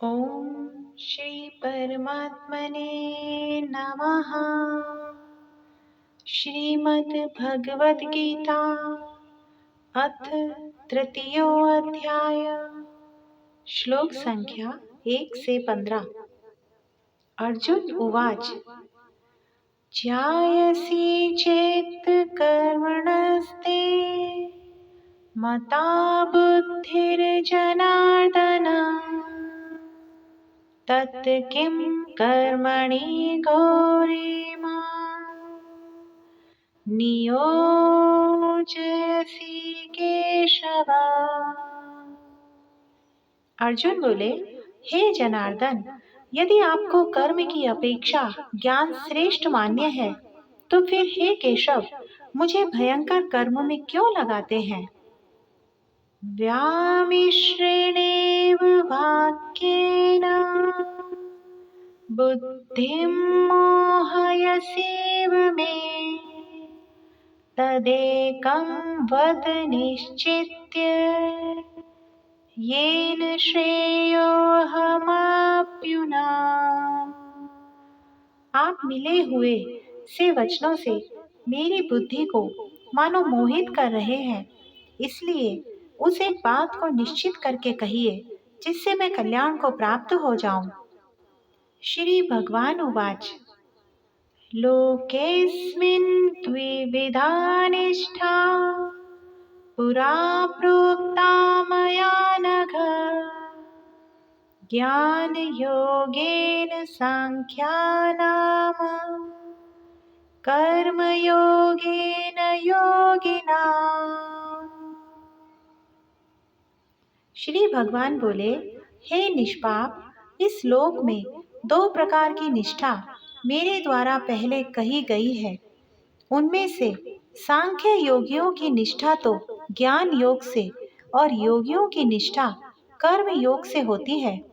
ओम श्री परमात्मने नमः। श्रीमद् भगवद गीता अथ तृतीयोऽध्याय। श्लोक संख्या 1 से 15। अर्जुन उवाच ध्यायसि चेत् कर्मणस्ते मता बुद्धिर्जनार्दन तत् किं कर्मणि घोरे मां नियोजयसि केशव। अर्जुन बोले, हे जनार्दन, यदि आपको कर्म की अपेक्षा ज्ञान श्रेष्ठ मान्य है तो फिर हे केशव, मुझे भयंकर कर्म में क्यों लगाते हैं? व्यामिश्रेणेव वाक्येन बुद्धिं मोहयसीव मे तदेकं वद निश्चित्य येन श्रेयोऽहमाप्नुयाम्। आप मिले हुए से वचनों से मेरी बुद्धि को मानो मोहित कर रहे हैं, इसलिए उस एक बात को निश्चित करके कहिए जिससे मैं कल्याण को प्राप्त हो जाऊं। श्री भगवान उवाच लोकेऽस्मिन् द्विविधा निष्ठा पुरा प्रोक्ता मया नघ ज्ञानयोगेन सांख्यानाम कर्मयोगेन योगिनाम्। श्री भगवान बोले, हे निष्पाप, इस लोक में 2 प्रकार की निष्ठा मेरे द्वारा पहले कही गई है। उनमें से सांख्य योगियों की निष्ठा तो ज्ञान योग से और योगियों की निष्ठा कर्म योग से होती है।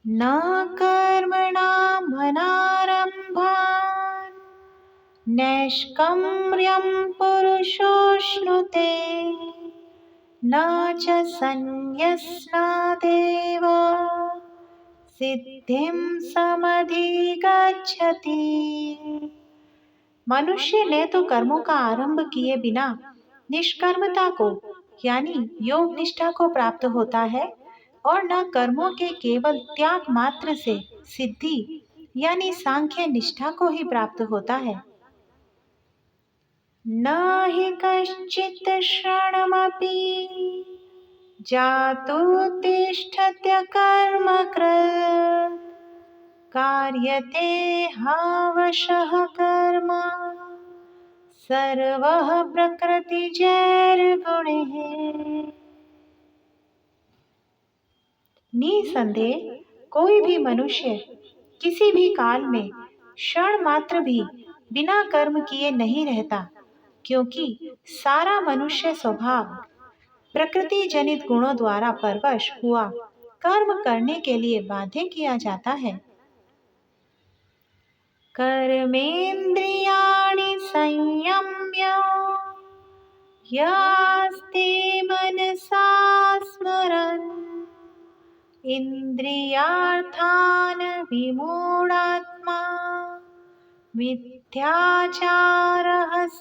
न कर्मणामनारम्भात् नैष्कर्म्यं पुरुषोऽश्नुते न च सन्न्यस्नादेव सिद्धिं समधिगच्छति। मनुष्य ने तो कर्मों का आरंभ किए बिना निष्कर्मता को यानी योग निष्ठा को प्राप्त होता है और न कर्मों के केवल त्याग मात्र से सिद्धि यानी सांख्य निष्ठा को ही प्राप्त होता है। न हि कश्चित् क्षणमपि जातुत्तिष्ठत्य कर्मकृत् कार्यते हावशः कर्म सर्वः प्रकृतिजैर्गुणैः। निसंदेह कोई भी मनुष्य किसी भी काल में क्षण मात्र भी बिना कर्म किए नहीं रहता, क्योंकि सारा मनुष्य स्वभाव प्रकृति जनित गुणों द्वारा परवश हुआ कर्म करने के लिए बाध्य किया जाता है। कर्मेन्द्रियाणि संयम्य यास्ते मनसा स्मरन् इंद्रियार्थान् विमूढात्मा मिथ्याचारः स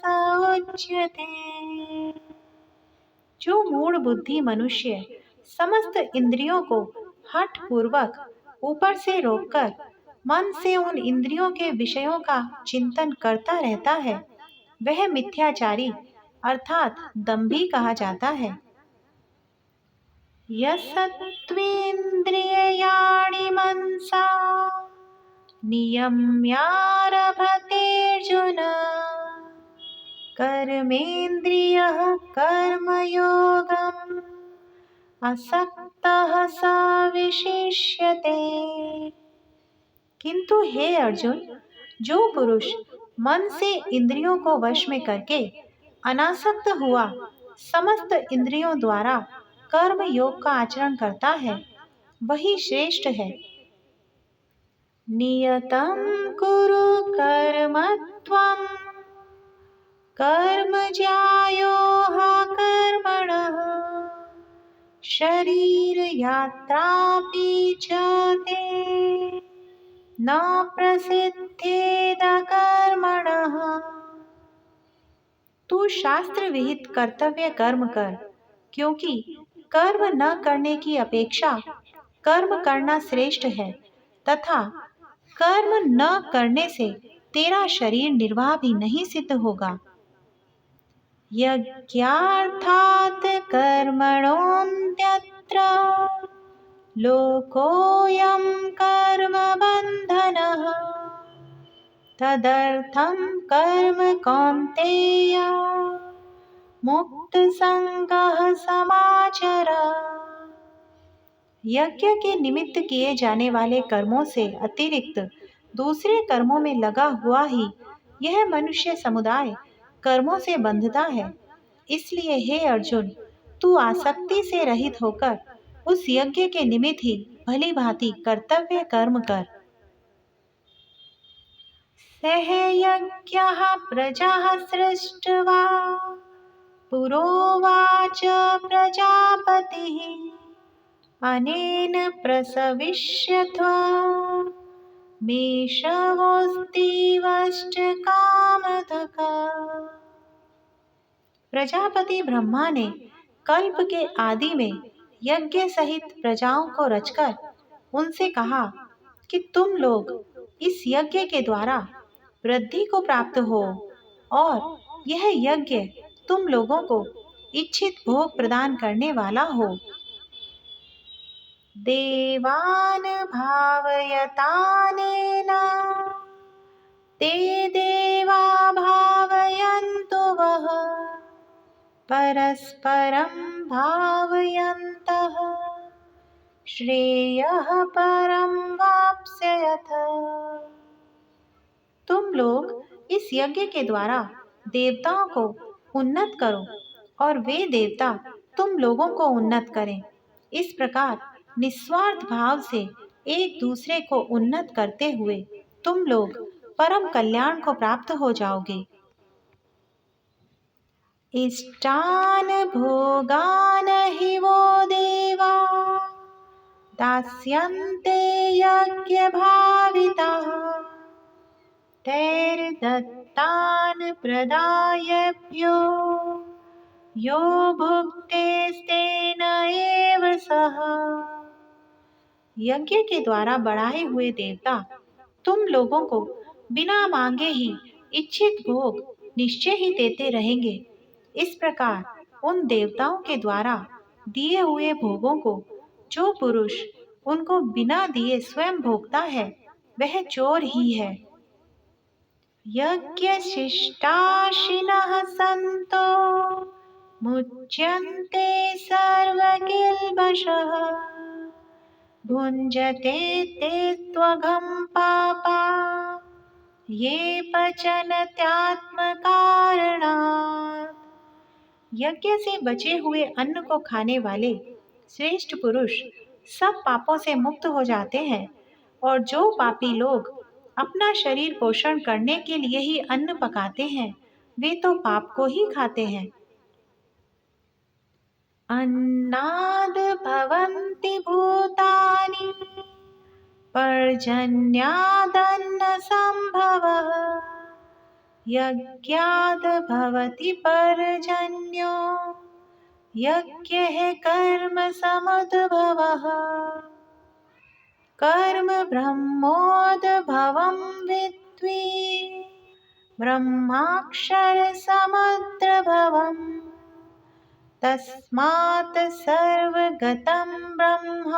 उच्यते। जो मूढ़ बुद्धि मनुष्य समस्त इंद्रियों को हठ पूर्वक ऊपर से रोककर मन से उन इंद्रियों के विषयों का चिंतन करता रहता है, वह मिथ्याचारी अर्थात दंभी कहा जाता है। यस्त्वेन्द्रियाणि मनसा नियम्यारभतेऽर्जुन कर्मेन्द्रियः कर्मयोगम् असक्तः स विशिष्यते। किंतु हे अर्जुन, जो पुरुष मन से इंद्रियों को वश में करके अनासक्त हुआ समस्त इंद्रियों द्वारा कर्म योग का आचरण करता है, वही श्रेष्ठ है। नियतं कुरु कर्म त्वं कर्म ज्यायो ह्यकर्मणः शरीर यात्रापि च ते न प्रसिद्धेद कर्मणः। तू शास्त्र विहित कर्तव्य कर्म कर, क्योंकि कर्म न करने की अपेक्षा कर्म करना श्रेष्ठ है, तथा कर्म न करने से तेरा शरीर निर्वाह भी नहीं सिद्ध होगा। यज्ञार्थात् कर्मणोऽन्यत्र लोकोऽयं कर्म बन्धनः। तदर्थं कर्म कौन्तेय मुक्त संगः समाचर। यज्ञ के निमित्त किए जाने वाले कर्मों से अतिरिक्त दूसरे कर्मों में लगा हुआ ही यह मनुष्य समुदाय कर्मों से बंधता है। इसलिए हे अर्जुन, तू आसक्ति से रहित होकर उस यज्ञ के निमित्त ही भली भांति कर्तव्य कर्म कर। सह यज्ञः प्रजाः सृष्ट्वा पुरोवाच प्रजापतिः अनेन प्रसविष्यध्वा मेषवोऽस्तीवश्च कामधुक्। प्रजापति ब्रह्मा ने कल्प के आदि में यज्ञ सहित प्रजाओं को रचकर उनसे कहा कि तुम लोग इस यज्ञ के द्वारा वृद्धि को प्राप्त हो, और यह यज्ञ तुम लोगों को इच्छित भोग प्रदान करने वाला हो। देवान् भावयतानेन ते देवा भावयन्तु वः परस्परं भावयन्तः श्रेयः परं वाप्स्यथ। तुम लोग इस यज्ञ के द्वारा देवताओं को उन्नत करो और वे देवता तुम लोगों को उन्नत करें। इस प्रकार निस्वार्थ भाव से एक दूसरे को उन्नत करते हुए तुम लोग परम कल्याण को प्राप्त हो जाओगे। इष्टान भोगान हि वो देवा दास्यन्ते यज्ञ भाविताः तैर्दत्तान् प्रदायभ्यो यो भुक्तेस्तेन एव सः। यज्ञ के द्वारा बढ़ाए हुए देवता तुम लोगों को बिना मांगे ही इच्छित भोग निश्चय ही देते रहेंगे। इस प्रकार उन देवताओं के द्वारा दिए हुए भोगों को जो पुरुष उनको बिना दिए स्वयं भोगता है वह चोर ही है। यज्ञ शिष्टाशिनः सन्तो मुच्यन्ते सर्वकिल्बिषः भुञ्जते ते त्वघं पापा ये पचन्त्यात्मकारणात्। यज्ञ से बचे हुए अन्न को खाने वाले श्रेष्ठ पुरुष सब पापों से मुक्त हो जाते हैं, और जो पापी लोग अपना शरीर पोषण करने के लिए ही अन्न पकाते हैं वे तो पाप को ही खाते हैं। अन्नाद् भवन्ति भूतानि पर्जन्यादन्न संभवः यज्ञाद् भवति पर्जन्यो यज्ञः कर्म समुद्भवः। कर्म ब्रह्मोद्भवं विद्वि ब्रह्माक्षर समुद्रभवम् तस्मात् सर्वगतं ब्रह्म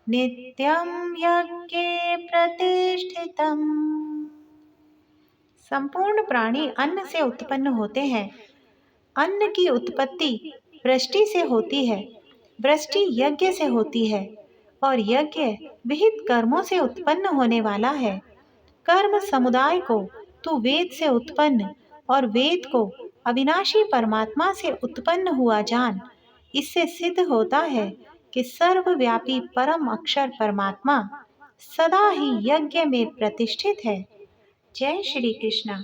नित्यं यज्ञे प्रतिष्ठितम्। संपूर्ण प्राणी अन्न से उत्पन्न होते हैं। अन्न की उत्पत्ति वृष्टि से होती है, वृष्टि यज्ञ से होती है, और यज्ञ विहित कर्मों से उत्पन्न होने वाला है। कर्म समुदाय को तू वेद से उत्पन्न और वेद को अविनाशी परमात्मा से उत्पन्न हुआ जान। इससे सिद्ध होता है कि सर्वव्यापी परम अक्षर परमात्मा सदा ही यज्ञ में प्रतिष्ठित है। जय श्री कृष्ण।